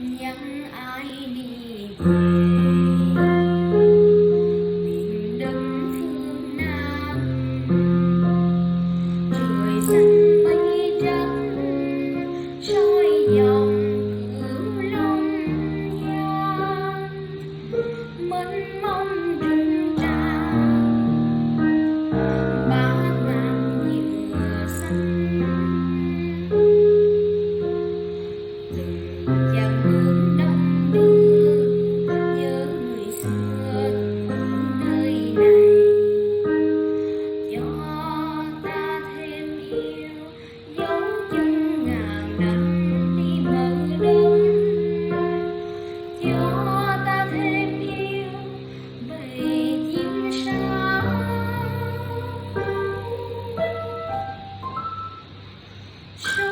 nhắn ai đi về miền đông phương Nam, trời xanh mây trắng soi dòng Cửu Long Giang, mênh mông rừng tràm bát ngát dừa xanh. Từng dặm bước đông đưa nhớ người xưa nơi này, cho ta thêm yêu dấu chân ngàn năm đi bờ đông, cho ta thêm yêu bầy chim sáo số.